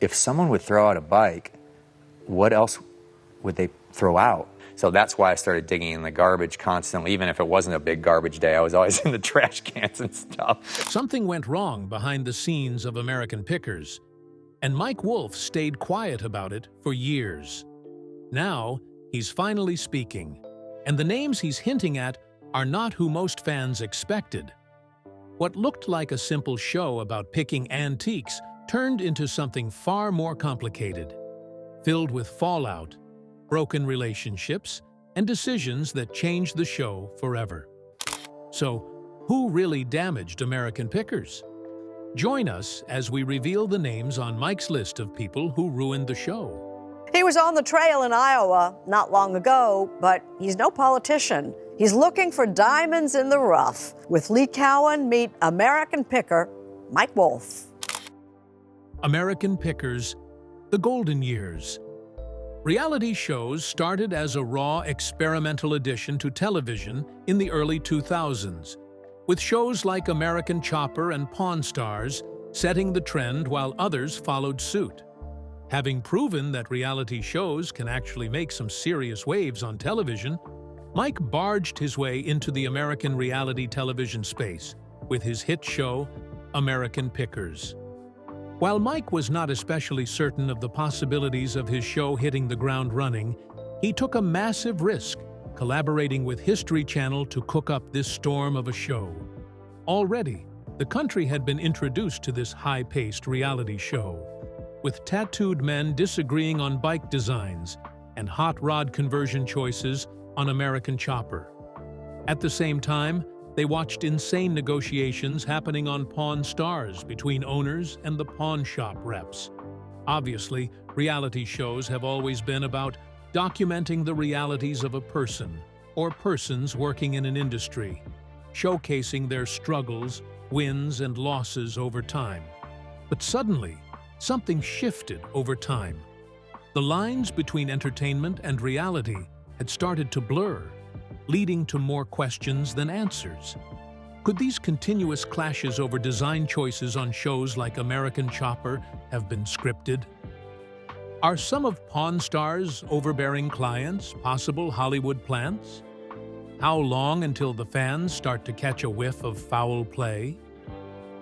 if someone would throw out a bike, what else would they throw out? So that's why I started digging in the garbage constantly. Even if it wasn't a big garbage day, I was always in the trash cans and stuff. Something went wrong behind the scenes of American Pickers, and Mike Wolfe stayed quiet about it for years. Now, he's finally speaking, and the names he's hinting at are not who most fans expected. What looked like a simple show about picking antiques turned into something far more complicated, filled with fallout, broken relationships, and decisions that changed the show forever. So, who really damaged American Pickers? Join us as we reveal the names on Mike's list of people who ruined the show. He was on the trail in Iowa not long ago, but he's no politician. He's looking for diamonds in the rough. With Lee Cowan, meet American Picker Mike Wolfe. American Pickers, the golden years. Reality shows started as a raw experimental addition to television in the early 2000s, with shows like American Chopper and Pawn Stars setting the trend while others followed suit. Having proven that reality shows can actually make some serious waves on television, Mike barged his way into the American reality television space with his hit show, American Pickers. While Mike was not especially certain of the possibilities of his show hitting the ground running, he took a massive risk, collaborating with History Channel to cook up this storm of a show. Already, the country had been introduced to this high-paced reality show, with tattooed men disagreeing on bike designs and hot rod conversion choices on American Chopper. At the same time, they watched insane negotiations happening on Pawn Stars between owners and the pawn shop reps. Obviously, reality shows have always been about documenting the realities of a person or persons working in an industry, showcasing their struggles, wins, and losses over time. But suddenly, something shifted over time. The lines between entertainment and reality had started to blur, leading to more questions than answers. Could these continuous clashes over design choices on shows like American Chopper have been scripted? Are some of Pawn Stars' overbearing clients possible Hollywood plants? How long until the fans start to catch a whiff of foul play?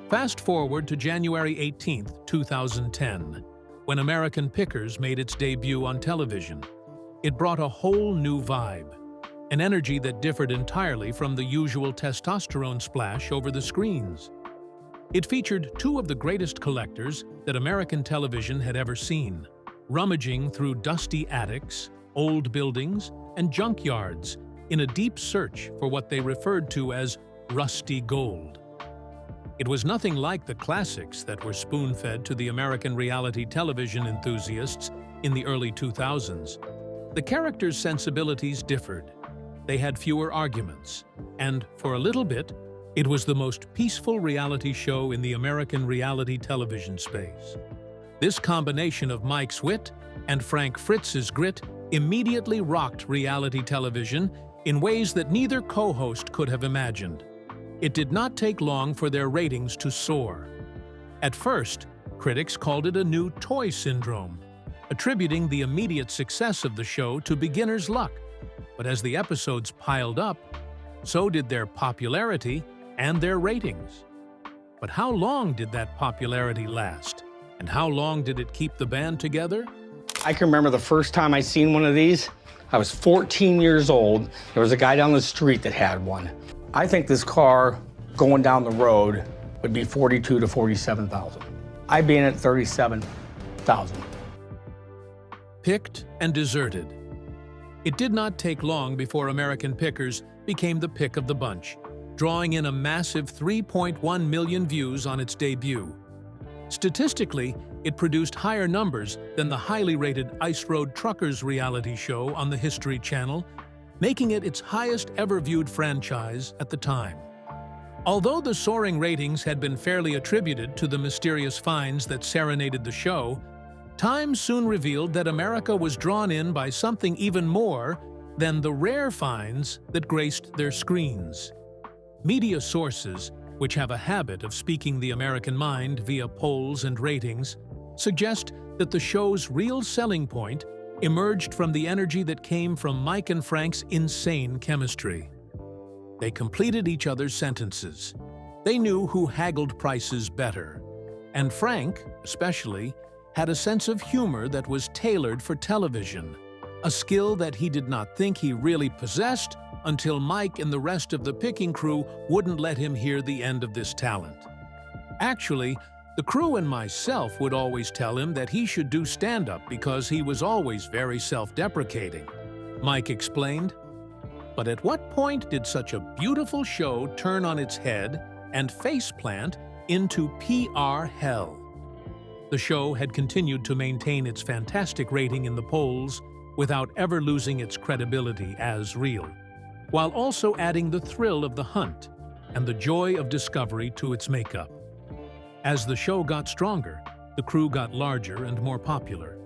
Fast forward to January 18, 2010, when American Pickers made its debut on television. It brought a whole new vibe, an energy that differed entirely from the usual testosterone splash over the screens. It featured two of the greatest collectors that American television had ever seen, rummaging through dusty attics, old buildings, and junkyards in a deep search for what they referred to as rusty gold. It was nothing like the classics that were spoon-fed to the American reality television enthusiasts in the early 2000s. The characters' sensibilities differed. They had fewer arguments, and for a little bit, it was the most peaceful reality show in the American reality television space. This combination of Mike's wit and Frank Fritz's grit immediately rocked reality television in ways that neither co-host could have imagined. It did not take long for their ratings to soar. At first, critics called it a new toy syndrome, attributing the immediate success of the show to beginner's luck. But as the episodes piled up, so did their popularity and their ratings. But how long did that popularity last? And how long did it keep the band together? I can remember the first time I seen one of these. I was 14 years old. There was a guy down the street that had one. I think this car going down the road would be 42 to 47,000. I'd be in at 37,000. Picked and deserted. It did not take long before American Pickers became the pick of the bunch, drawing in a massive 3.1 million views on its debut. Statistically, it produced higher numbers than the highly rated Ice Road Truckers reality show on the History Channel, making it its highest ever viewed franchise at the time. Although the soaring ratings had been fairly attributed to the mysterious finds that serenaded the show, time soon revealed that America was drawn in by something even more than the rare finds that graced their screens. Media sources, which have a habit of speaking the American mind via polls and ratings, suggest that the show's real selling point emerged from the energy that came from Mike and Frank's insane chemistry. They completed each other's sentences. They knew who haggled prices better. And Frank, especially, had a sense of humor that was tailored for television, a skill that he did not think he really possessed until Mike and the rest of the picking crew wouldn't let him hear the end of this talent. Actually, the crew and myself would always tell him that he should do stand-up because he was always very self-deprecating, Mike explained. But at what point did such a beautiful show turn on its head and faceplant into PR hell? The show had continued to maintain its fantastic rating in the polls without ever losing its credibility as real, while also adding the thrill of the hunt and the joy of discovery to its makeup. As the show got stronger, the crew got larger and more popular.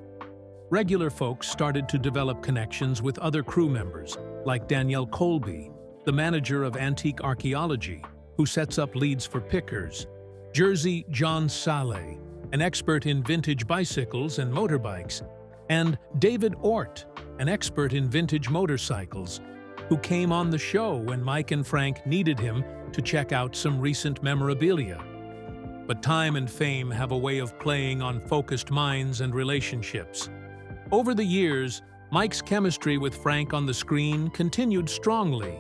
Regular folks started to develop connections with other crew members, like Danielle Colby, the manager of antique archaeology, who sets up leads for pickers, Jersey John Saleh, an expert in vintage bicycles and motorbikes, and David Ort, an expert in vintage motorcycles, who came on the show when Mike and Frank needed him to check out some recent memorabilia. But time and fame have a way of playing on focused minds and relationships. Over the years, Mike's chemistry with Frank on the screen continued strongly,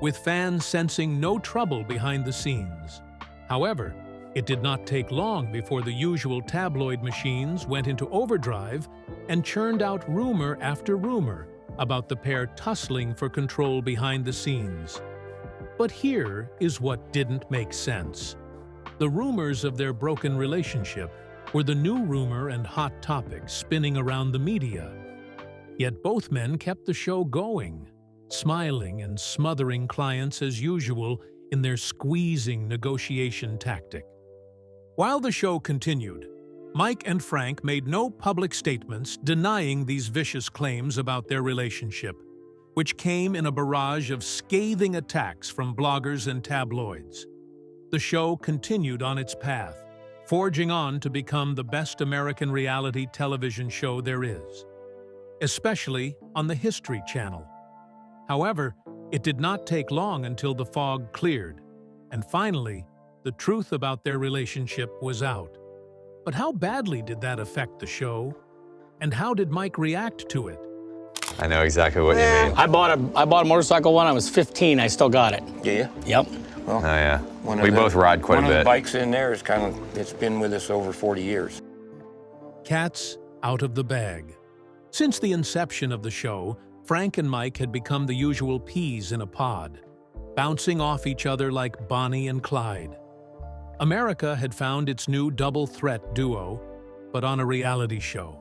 with fans sensing no trouble behind the scenes. However, it did not take long before the usual tabloid machines went into overdrive and churned out rumor after rumor about the pair tussling for control behind the scenes. But here is what didn't make sense. The rumors of their broken relationship were the new rumor and hot topic spinning around the media. Yet both men kept the show going, smiling and smothering clients as usual in their squeezing negotiation tactic. While the show continued, Mike and Frank made no public statements denying these vicious claims about their relationship, which came in a barrage of scathing attacks from bloggers and tabloids. The show continued on its path, forging on to become the best American reality television show there is, especially on the History Channel. However, it did not take long until the fog cleared, and finally, the truth about their relationship was out. But how badly did that affect the show? And how did Mike react to it? I know exactly what you mean. I bought a motorcycle when I was 15. I still got it. Yeah. Yep. Well, Oh yeah, we both ride quite a One of the bit. bikes in there is it's been with us over 40 years. Cats out of the bag. Since the inception of the show, Frank and Mike had become the usual peas in a pod, bouncing off each other like Bonnie and Clyde. America had found its new double-threat duo, but on a reality show.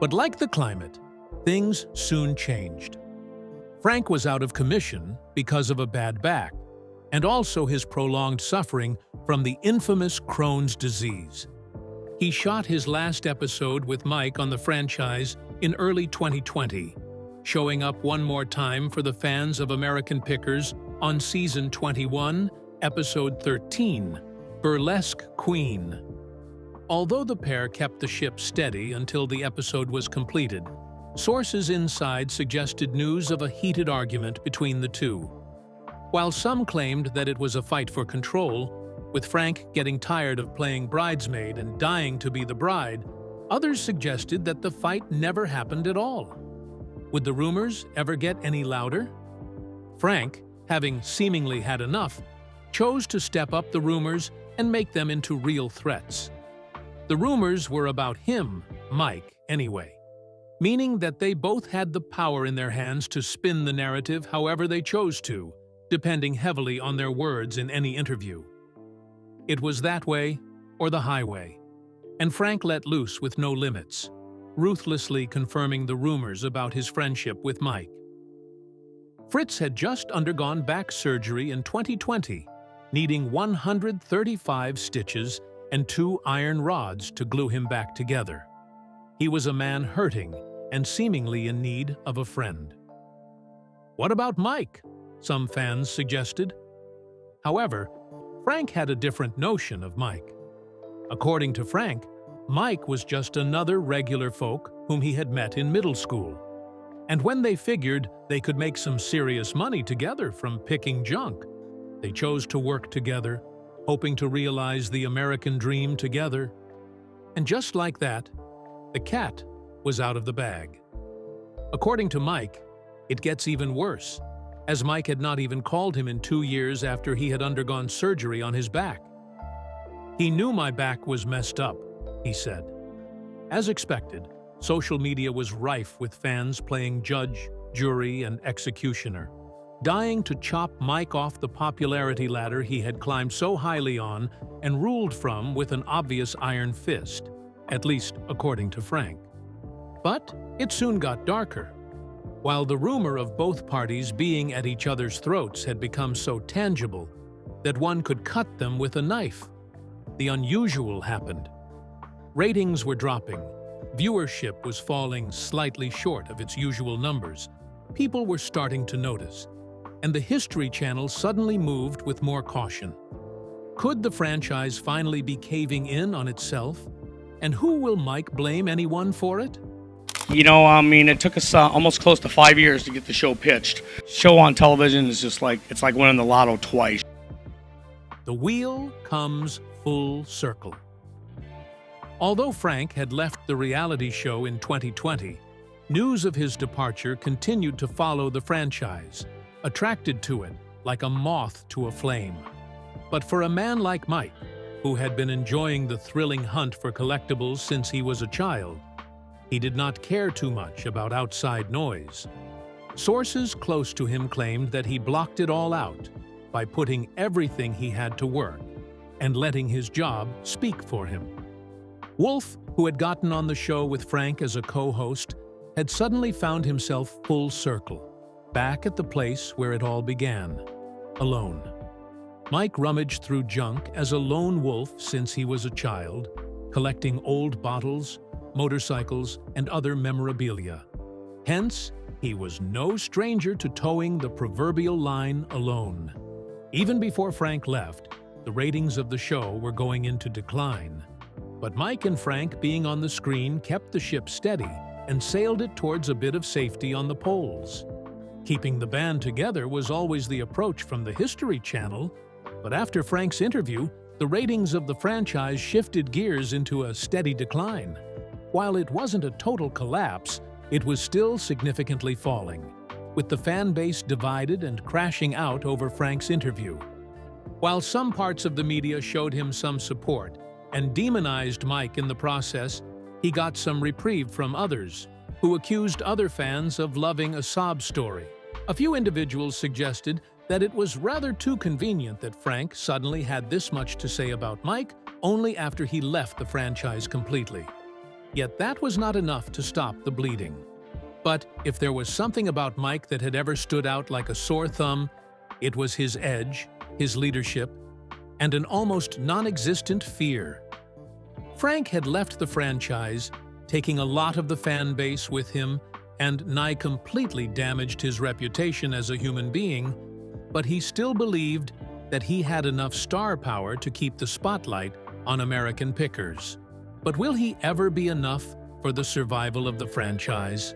But like the climate, things soon changed. Frank was out of commission because of a bad back, and also his prolonged suffering from the infamous Crohn's disease. He shot his last episode with Mike on the franchise in early 2020, showing up one more time for the fans of American Pickers on Season 21, Episode 13, Burlesque Queen. Although the pair kept the ship steady until the episode was completed, sources inside suggested news of a heated argument between the two. While some claimed that it was a fight for control, with Frank getting tired of playing bridesmaid and dying to be the bride, others suggested that the fight never happened at all. Would the rumors ever get any louder? Frank, having seemingly had enough, chose to step up the rumors and make them into real threats. The rumors were about him, Mike, anyway, meaning that they both had the power in their hands to spin the narrative however they chose to, depending heavily on their words in any interview. It was that way or the highway, and Frank let loose with no limits, ruthlessly confirming the rumors about his friendship with Mike. Fritz had just undergone back surgery in 2020, needing 135 stitches and 2 iron rods to glue him back together. He was a man hurting and seemingly in need of a friend. What about Mike? Some fans suggested. However, Frank had a different notion of Mike. According to Frank, Mike was just another regular folk whom he had met in middle school. And when they figured they could make some serious money together from picking junk, they chose to work together, hoping to realize the American dream together. And just like that, the cat was out of the bag. According to Mike, it gets even worse, as Mike had not even called him in 2 years after he had undergone surgery on his back. "He knew my back was messed up," he said. As expected, social media was rife with fans playing judge, jury, and executioner, dying to chop Mike off the popularity ladder he had climbed so highly on and ruled from with an obvious iron fist, at least according to Frank. But it soon got darker. While the rumor of both parties being at each other's throats had become so tangible that one could cut them with a knife, the unusual happened. Ratings were dropping. Viewership was falling slightly short of its usual numbers. People were starting to notice, and the History Channel suddenly moved with more caution. Could the franchise finally be caving in on itself? And who will Mike blame anyone for it? You know, I mean, it took us almost close to 5 years to get the show pitched. Show on television is just like, it's like winning the lotto twice. The wheel comes full circle. Although Frank had left the reality show in 2020, news of his departure continued to follow the franchise, attracted to it like a moth to a flame. But for a man like Mike, who had been enjoying the thrilling hunt for collectibles since he was a child, he did not care too much about outside noise. Sources close to him claimed that he blocked it all out by putting everything he had to work and letting his job speak for him. Wolfe, who had gotten on the show with Frank as a co-host, had suddenly found himself full circle, back at the place where it all began, alone. Mike rummaged through junk as a lone wolf since he was a child, collecting old bottles, motorcycles, and other memorabilia. Hence, he was no stranger to towing the proverbial line alone. Even before Frank left, the ratings of the show were going into decline. But Mike and Frank being on the screen kept the ship steady and sailed it towards a bit of safety on the poles. Keeping the band together was always the approach from the History Channel, but after Frank's interview, the ratings of the franchise shifted gears into a steady decline. While it wasn't a total collapse, it was still significantly falling, with the fan base divided and crashing out over Frank's interview. While some parts of the media showed him some support and demonized Mike in the process, he got some reprieve from others, who accused other fans of loving a sob story. A few individuals suggested that it was rather too convenient that Frank suddenly had this much to say about Mike only after he left the franchise completely. Yet that was not enough to stop the bleeding. But if there was something about Mike that had ever stood out like a sore thumb, it was his edge, his leadership, and an almost non-existent fear. Frank had left the franchise, taking a lot of the fan base with him, and nigh completely damaged his reputation as a human being, but he still believed that he had enough star power to keep the spotlight on American pickers. But will he ever be enough for the survival of the franchise?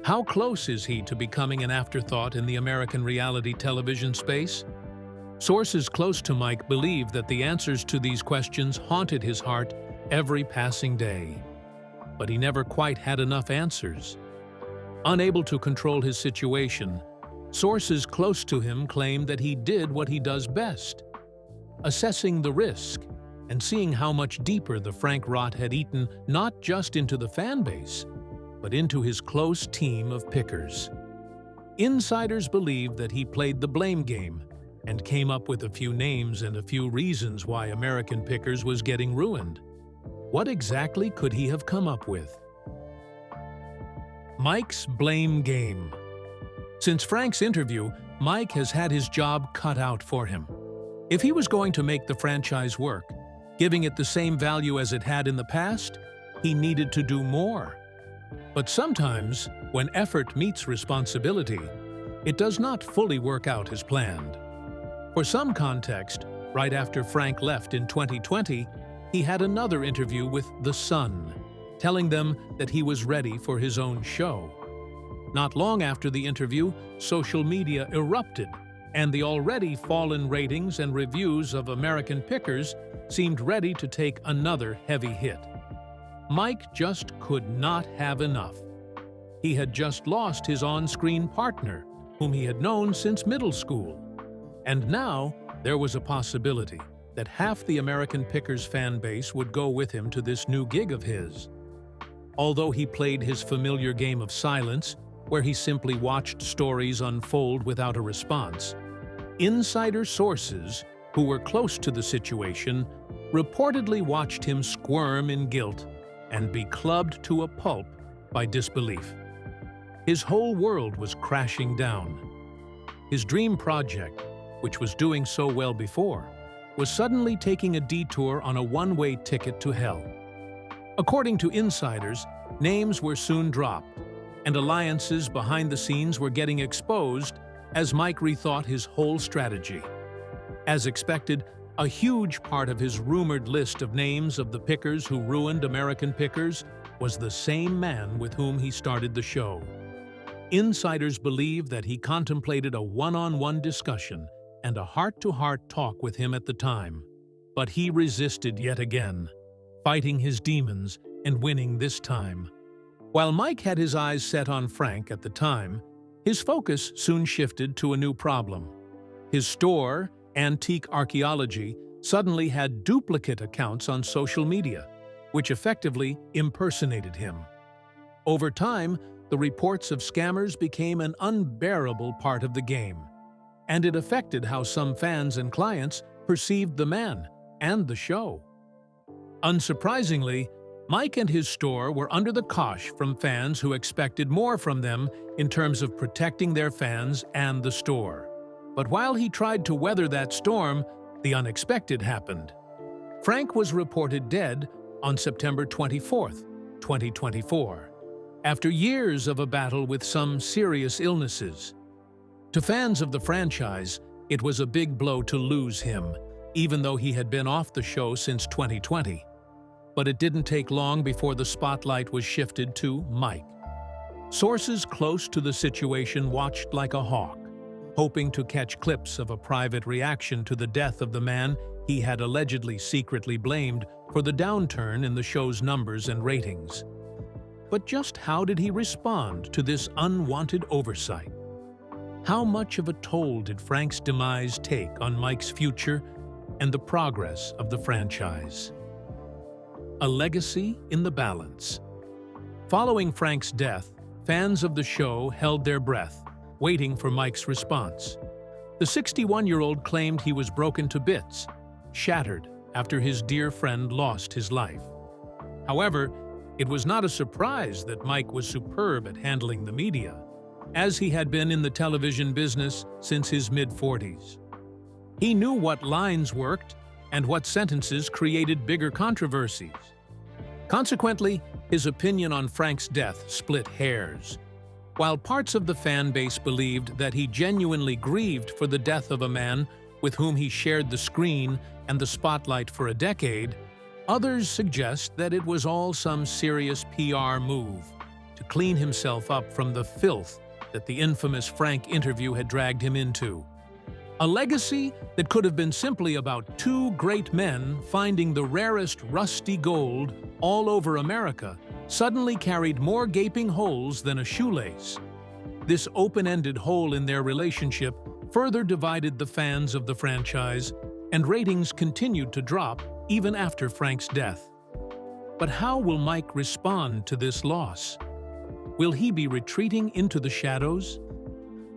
How close is he to becoming an afterthought in the American reality television space? Sources close to Mike believe that the answers to these questions haunted his heart every passing day. But he never quite had enough answers. Unable to control his situation, sources close to him claim that he did what he does best, assessing the risk and seeing how much deeper the Frank rot had eaten not just into the fan base, but into his close team of pickers. Insiders believe that he played the blame game and came up with a few names and a few reasons why American pickers was getting ruined. What exactly could he have come up with? Mike's blame game. Since Frank's interview, Mike has had his job cut out for him. If he was going to make the franchise work, giving it the same value as it had in the past, he needed to do more. But sometimes, when effort meets responsibility, it does not fully work out as planned. For some context, right after Frank left in 2020, he had another interview with The Sun, telling them that he was ready for his own show. Not long after the interview, social media erupted, and the already fallen ratings and reviews of American Pickers seemed ready to take another heavy hit. Mike just could not have enough. He had just lost his on-screen partner, whom he had known since middle school. And now, there was a possibility that half the American Pickers fan base would go with him to this new gig of his. Although he played his familiar game of silence, where he simply watched stories unfold without a response, insider sources, who were close to the situation, reportedly watched him squirm in guilt and be clubbed to a pulp by disbelief. His whole world was crashing down. His dream project, which was doing so well before, was suddenly taking a detour on a one-way ticket to hell. According to insiders, names were soon dropped, and alliances behind the scenes were getting exposed as Mike rethought his whole strategy. As expected, a huge part of his rumored list of names of the pickers who ruined American Pickers was the same man with whom he started the show. Insiders believe that he contemplated a one-on-one discussion and a heart-to-heart talk with him at the time. But he resisted yet again, fighting his demons and winning this time. While Mike had his eyes set on Frank at the time, his focus soon shifted to a new problem. His store, Antique Archaeology, suddenly had duplicate accounts on social media, which effectively impersonated him. Over time, the reports of scammers became an unbearable part of the game, and it affected how some fans and clients perceived the man and the show. Unsurprisingly, Mike and his store were under the cosh from fans who expected more from them in terms of protecting their fans and the store. But while he tried to weather that storm, the unexpected happened. Frank was reported dead on September 24, 2024, after years of a battle with some serious illnesses. To fans of the franchise, it was a big blow to lose him, even though he had been off the show since 2020. But it didn't take long before the spotlight was shifted to Mike. Sources close to the situation watched like a hawk, hoping to catch clips of a private reaction to the death of the man he had allegedly secretly blamed for the downturn in the show's numbers and ratings. But just how did he respond to this unwanted oversight? How much of a toll did Frank's demise take on Mike's future and the progress of the franchise? A legacy in the balance. Following Frank's death, fans of the show held their breath, waiting for Mike's response. The 61-year-old claimed he was broken to bits, shattered after his dear friend lost his life. However, it was not a surprise that Mike was superb at handling the media, as he had been in the television business since his mid-40s. He knew what lines worked and what sentences created bigger controversies. Consequently, his opinion on Frank's death split hairs. While parts of the fan base believed that he genuinely grieved for the death of a man with whom he shared the screen and the spotlight for a decade, others suggest that it was all some serious PR move to clean himself up from the filth that the infamous Frank interview had dragged him into. A legacy that could have been simply about two great men finding the rarest rusty gold all over America suddenly carried more gaping holes than a shoelace. This open-ended hole in their relationship further divided the fans of the franchise, and ratings continued to drop even after Frank's death. But how will Mike respond to this loss? Will he be retreating into the shadows?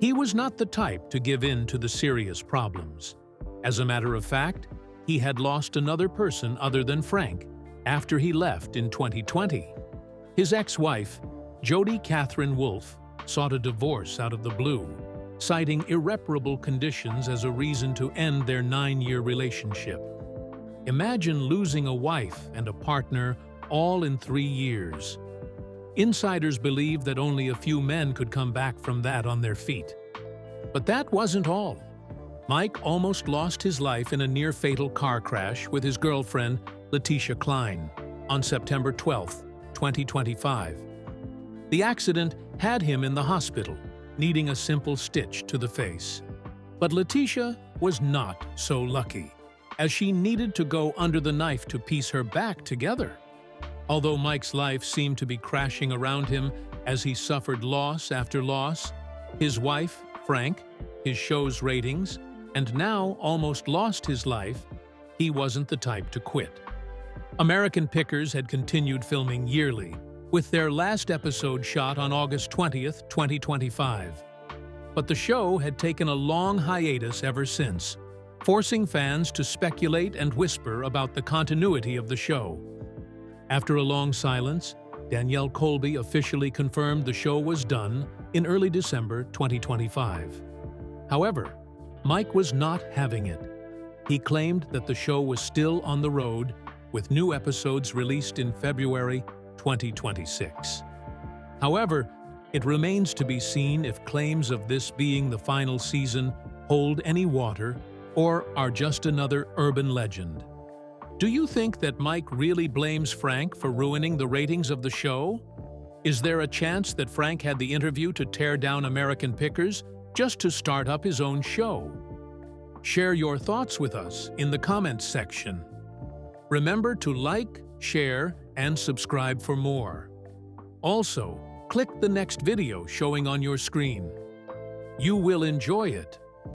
He was not the type to give in to the serious problems. As a matter of fact, he had lost another person other than Frank after he left in 2020. His ex-wife, Jody Catherine Wolfe, sought a divorce out of the blue, citing irreparable conditions as a reason to end their 9-year relationship. Imagine losing a wife and a partner all in 3 years. Insiders believe that only a few men could come back from that on their feet. But that wasn't all. Mike almost lost his life in a near-fatal car crash with his girlfriend Letitia Klein, on September 12, 2025. The accident had him in the hospital, needing a simple stitch to the face. But Letitia was not so lucky, as she needed to go under the knife to piece her back together. Although Mike's life seemed to be crashing around him as he suffered loss after loss, his wife, Frank, his show's ratings, and now almost lost his life, he wasn't the type to quit. American Pickers had continued filming yearly, with their last episode shot on August 20th, 2025. But the show had taken a long hiatus ever since, forcing fans to speculate and whisper about the continuity of the show. After a long silence, Danielle Colby officially confirmed the show was done in early December 2025. However, Mike was not having it. He claimed that the show was still on the road, with new episodes released in February 2026. However, it remains to be seen if claims of this being the final season hold any water or are just another urban legend. Do you think that Mike really blames Frank for ruining the ratings of the show? Is there a chance that Frank had the interview to tear down American Pickers just to start up his own show? Share your thoughts with us in the comments section. Remember to like, share, and subscribe for more. Also, click the next video showing on your screen. You will enjoy it.